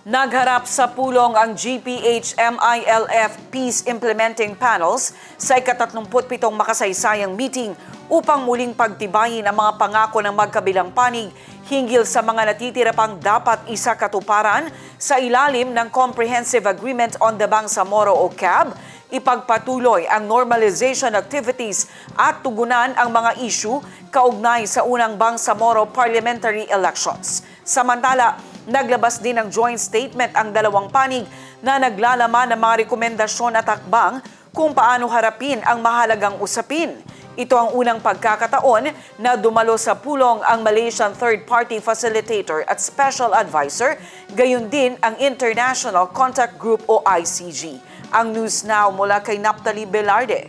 Nagharap sa pulong ang GPH-MILF Peace Implementing Panels sa ika-37 makasaysayang meeting upang muling pagtibayin ang mga pangako ng magkabilang panig hinggil sa mga natitira pang dapat isakatuparan sa ilalim ng Comprehensive Agreement on the Bangsamoro o CAB, ipagpatuloy ang normalization activities at tugunan ang mga issue kaugnay sa unang Bangsamoro parliamentary elections. Samantala, naglabas din ng joint statement ang dalawang panig na naglalaman ng mga rekomendasyon at hakbang kung paano harapin ang mahalagang usapin. Ito ang unang pagkakataon na dumalo sa pulong ang Malaysian Third-Party Facilitator at Special Advisor, gayon din ang International Contact Group o ICG. Ang News Now mula kay Naphtali Velarde.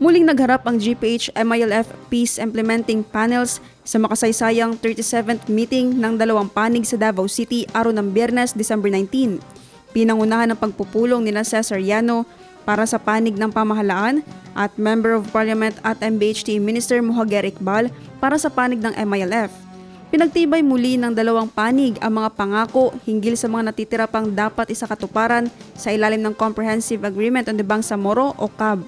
Muling nagharap ang GPH-MILF Peace Implementing Panels sa makasaysayang 37th meeting ng dalawang panig sa Davao City araw ng Biyernes, December 19. Pinangunahan ng pagpupulong nila Cesar Llano para sa panig ng pamahalaan at Member of Parliament at MBHT Minister Mohaguer Iqbal para sa panig ng MILF. Pinagtibay muli ng dalawang panig ang mga pangako hinggil sa mga natitira pang dapat isakatuparan sa ilalim ng Comprehensive Agreement on the Bangsamoro o CAB.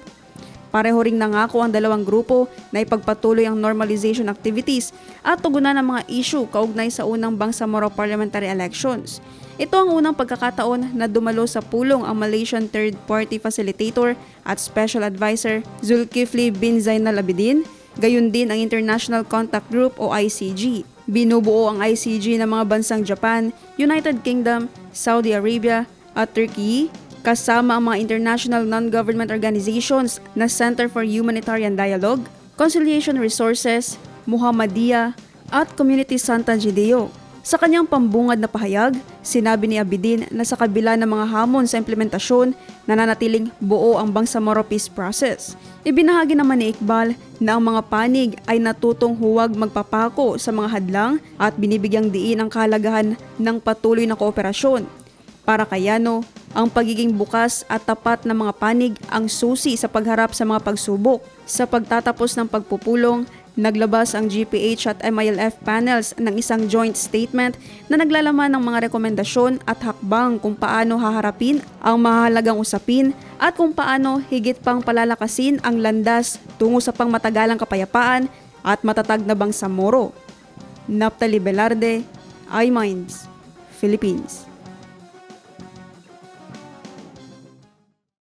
Pareho ring nangako ang dalawang grupo na ipagpatuloy ang normalization activities at tugunan ang mga issue kaugnay sa unang Bangsamoro parliamentary elections. Ito ang unang pagkakataon na dumalo sa pulong ang Malaysian Third-Party Facilitator at Special Advisor Zulkifli bin Zainal Abidin, gayon din ang International Contact Group o ICG. Binubuo ang ICG ng mga bansang Japan, United Kingdom, Saudi Arabia at Turkey, kasama ang mga international non-government organizations na Center for Humanitarian Dialogue, Conciliation Resources, Muhammadiyah at Community Santa Gideo. Sa kanyang pambungad na pahayag, sinabi ni Abidin na sa kabila ng mga hamon sa implementasyon, nananatiling buo ang Bangsamoro peace process. Ibinahagi naman ni Iqbal na ang mga panig ay natutong huwag magpapako sa mga hadlang at binibigyang diin ang kahalagahan ng patuloy na kooperasyon. Para kay Llano, ang pagiging bukas at tapat ng mga panig ang susi sa pagharap sa mga pagsubok. Sa pagtatapos ng pagpupulong, naglabas ang GPH at MILF panels ng isang joint statement na naglalaman ng mga rekomendasyon at hakbang kung paano haharapin ang mahalagang usapin at kung paano higit pang palalakasin ang landas tungo sa pangmatagalang kapayapaan at matatag na Bangsamoro. Naphtali Velarde, iMinds, Philippines.